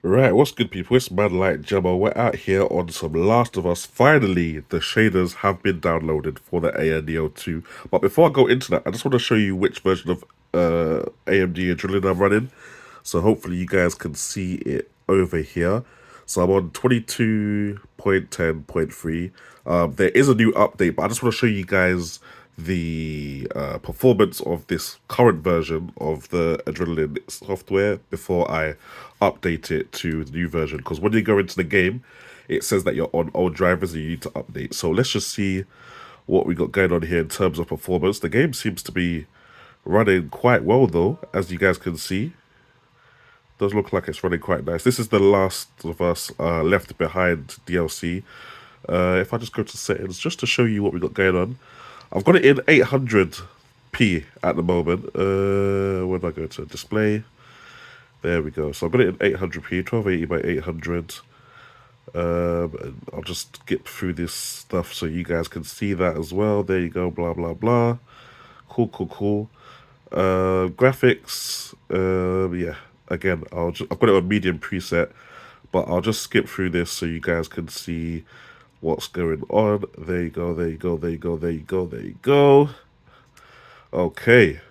Right, what's good, people? It's man like Jamo. We're out here on some Last of Us. Finally, the shaders have been downloaded for the Ayaneo 2. But before I go into that, I just want to show you which version of AMD adrenaline I'm running. So hopefully you guys can see it over here. So I'm on 22.10.3. There is a new update, but I just want to show you guys the performance of this current version of the Adrenaline software before I update it to the new version. Because when you go into the game, it says that you're on old drivers and you need to update. So let's just see what we got going on here in terms of performance. The game seems to be running quite well though, as you guys can see. Does look like it's running quite nice. This is the Last of Us Left Behind DLC. If I just go to settings, just to show you what we got going on, I've got it in 800p at the moment. When do I go to display? There we go. So I've got it in 800p, 1280 by 800. And I'll just skip through this stuff so you guys can see that as well. There you go. Blah blah blah. Cool, cool, cool. Graphics. Yeah. Again, I've got it on medium preset, but I'll just skip through this so you guys can see what's going on. There you go. There you go. There you go. There you go. There you go. Okay.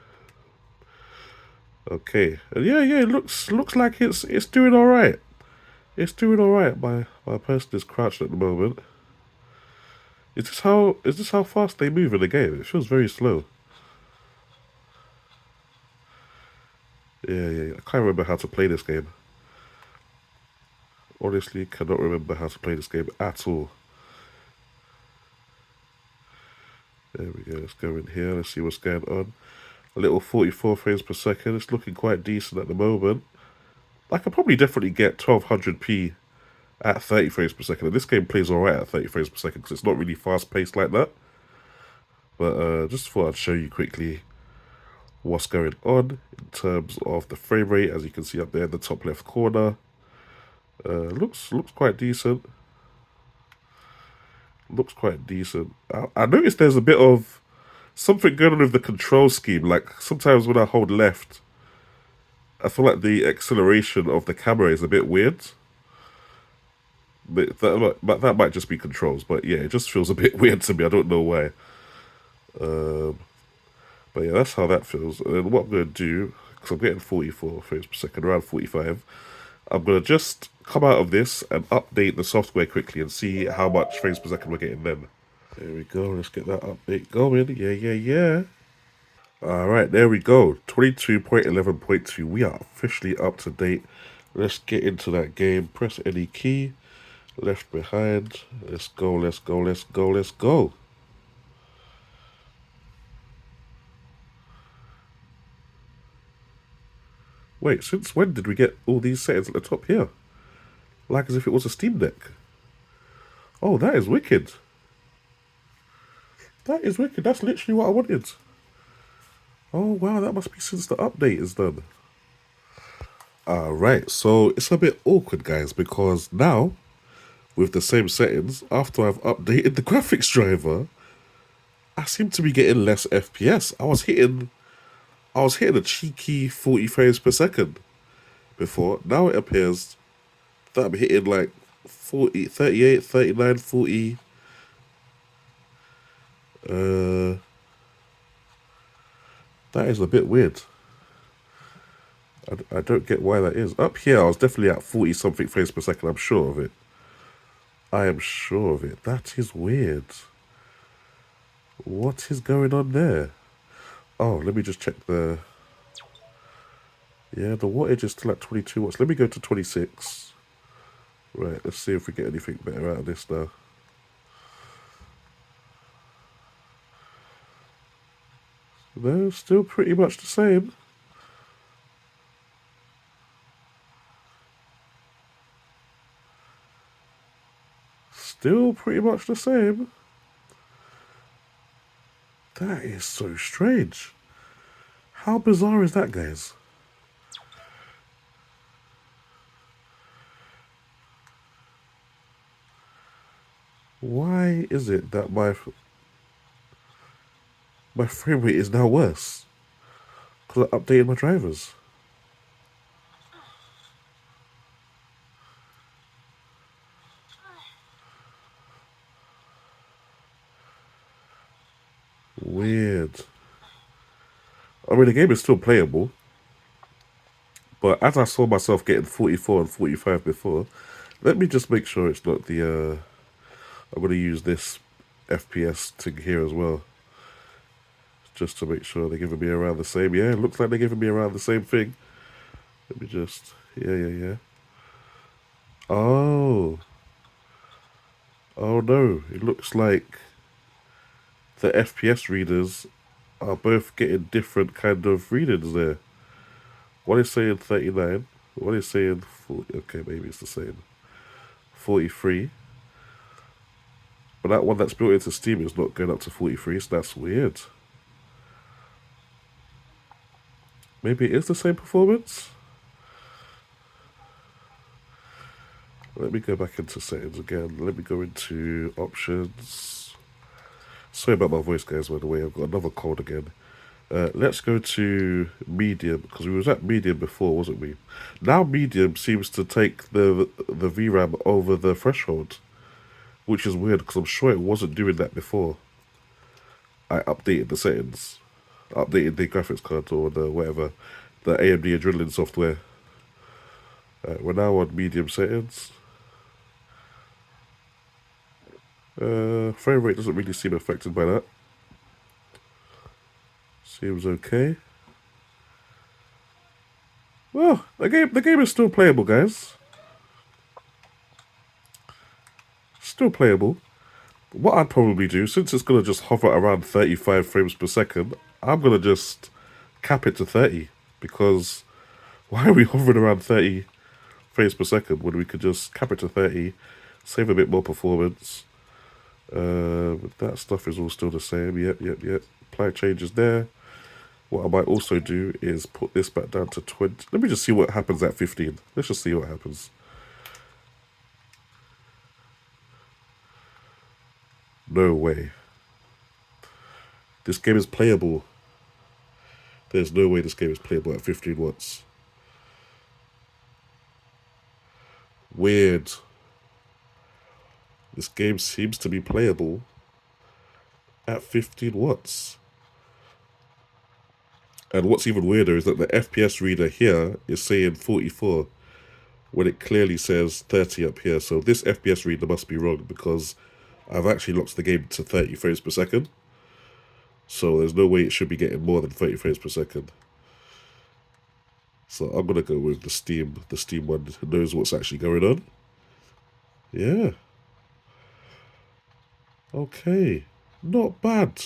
Okay. And yeah, yeah. It looks like it's doing all right. It's doing all right. My person is crouched at the moment. Is this how fast they move in the game? It feels very slow. Yeah, yeah, yeah. I can't remember how to play this game. Honestly, cannot remember how to play this game at all. There we go. Let's go in here. Let's see what's going on. A little 44 frames per second. It's looking quite decent at the moment. I could probably definitely get 1200p at 30 frames per second. And this game plays alright at 30 frames per second because it's not really fast paced like that. But just thought I'd show you quickly what's going on in terms of the frame rate. As you can see up there in the top left corner. Looks quite decent. Looks quite decent. I noticed there's a bit of something going on with the control scheme. Like sometimes when I hold left, I feel like the acceleration of the camera is a bit weird. But that might just be controls. But yeah, it just feels a bit weird to me. I don't know why. But yeah, that's how that feels. And then what I'm going to do, because I'm getting 44 frames per second, around 45, I'm going to just come out of this and update the software quickly and see how much frames per second we're getting then. There we go. Let's get that update going. Yeah, yeah, yeah. All right, there we go. 22.11.2. We are officially up to date. Let's get into that game. Press any key. Left behind. Let's go, let's go, let's go, let's go. Wait, since when did we get all these settings at the top here? Like as if it was a Steam Deck. Oh, that is wicked. That is wicked. That's literally what I wanted. Oh, wow, that must be since the update is done. Alright, so it's a bit awkward, guys, because now, with the same settings, after I've updated the graphics driver, I seem to be getting less FPS. I was hitting a cheeky 40 frames per second before. Now it appears that I'm hitting like 40, 38, 39, 40. Uh, that is a bit weird. I don't get why that is. Up here, I was definitely at 40 something frames per second. I'm sure of it. I am sure of it. That is weird. What is going on there? Oh, let me just check the... Yeah, the wattage is still at 22 watts. Let me go to 26. Right, let's see if we get anything better out of this now. No, still pretty much the same. Still pretty much the same. That is so strange. How bizarre is that, guys? Why is it that my frame rate is now worse? Because I updated my drivers. Weird. I mean, the game is still playable, but as I saw myself getting 44 and 45 before, let me just make sure it's not the. I'm going to use this FPS thing here as well, just to make sure they're giving me around the same. Yeah, it looks like they're giving me around the same thing. Let me just. Yeah, yeah, yeah. Oh. Oh no. It looks like the FPS readers are both getting different kind of readings there. One is saying 39, one is saying 40. Okay, maybe it's the same. 43. But that one that's built into Steam is not going up to 43, so that's weird. Maybe it is the same performance? Let me go back into settings again. Let me go into options. Sorry about my voice, guys, by the way. I've got another cold again. Let's go to medium, because we was at medium before, wasn't we? Now medium seems to take the VRAM over the threshold, which is weird, because I'm sure it wasn't doing that before I updated the settings. Updated the graphics card or the whatever, the AMD Adrenaline software. We're now on medium settings. Frame rate doesn't really seem affected by that. Seems okay. Well, the game is still playable, guys. Still playable. What I'd probably do, since it's gonna just hover around 35 frames per second, I'm gonna just cap it to 30, because why are we hovering around 30 frames per second when we could just cap it to 30, save a bit more performance? That stuff is all still the same. Yep. Apply changes there. What I might also do is put this back down to 20. Let me just see what happens at 15. Let's just see what happens. No way. This game is playable. There's no way this game is playable at 15 watts. Weird. This game seems to be playable at 15 watts. And what's even weirder is that the FPS reader here is saying 44 when it clearly says 30 up here. So this FPS reader must be wrong, because I've actually locked the game to 30 frames per second. So there's no way it should be getting more than 30 frames per second. So I'm gonna go with the Steam one who knows what's actually going on. Yeah. Okay. Not bad.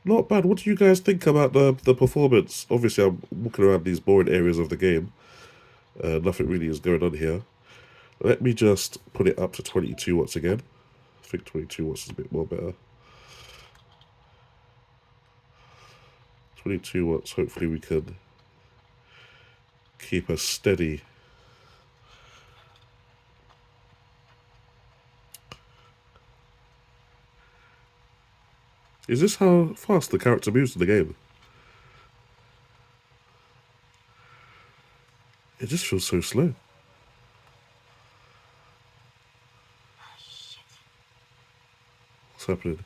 Not bad. What do you guys think about the performance? Obviously, I'm walking around these boring areas of the game. Nothing really is going on here. Let me just put it up to 22 watts again. I think 22 watts is a bit more better. 22 watts. Hopefully we can keep us steady. Is this how fast the character moves in the game? It just feels so slow. What's happening?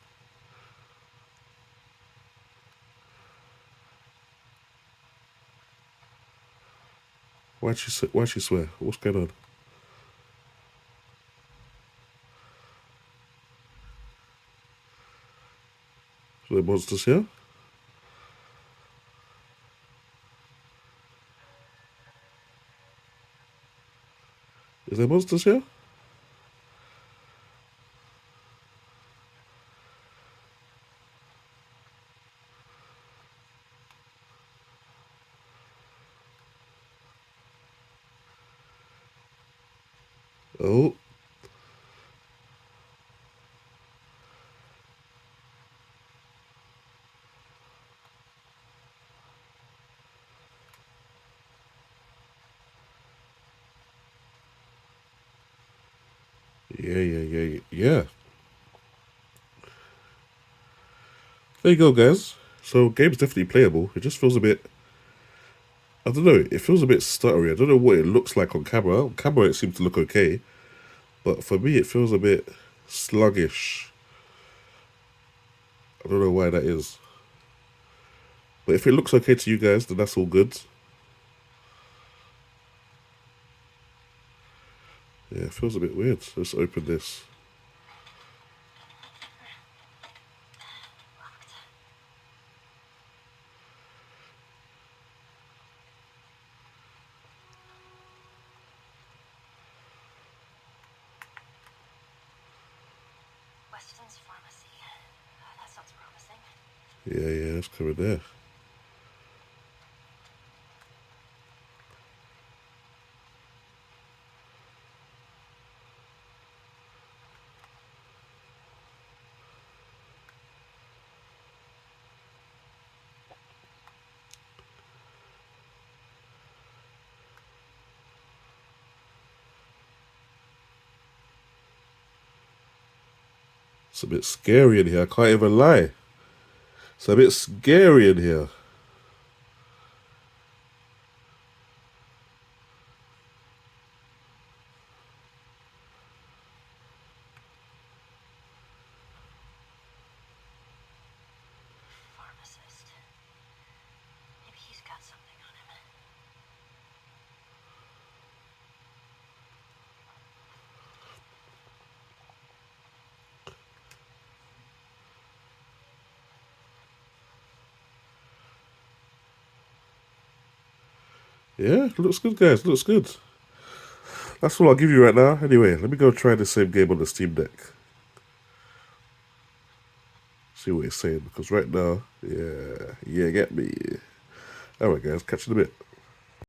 Why'd she swear? What's going on? Are there monsters here? Is there monsters here? Oh. Yeah. There you go, guys. So, game's definitely playable. It just feels a bit... I don't know. It feels a bit stuttery. I don't know what it looks like on camera. On camera, it seems to look okay. But for me, it feels a bit sluggish. I don't know why that is. But if it looks okay to you guys, then that's all good. Yeah, it feels a bit weird. Let's open this. Weston's pharmacy. That sounds promising. Yeah, it's coming there. It's a bit scary in here. I can't even lie. It's a bit scary in here. Pharmacist. Maybe he's got something on him. Yeah, looks good, guys. Looks good. That's all I'll give you right now. Anyway, let me go try the same game on the Steam Deck. See what it's saying, because right now, yeah, get me. Alright, guys, catch you in a bit.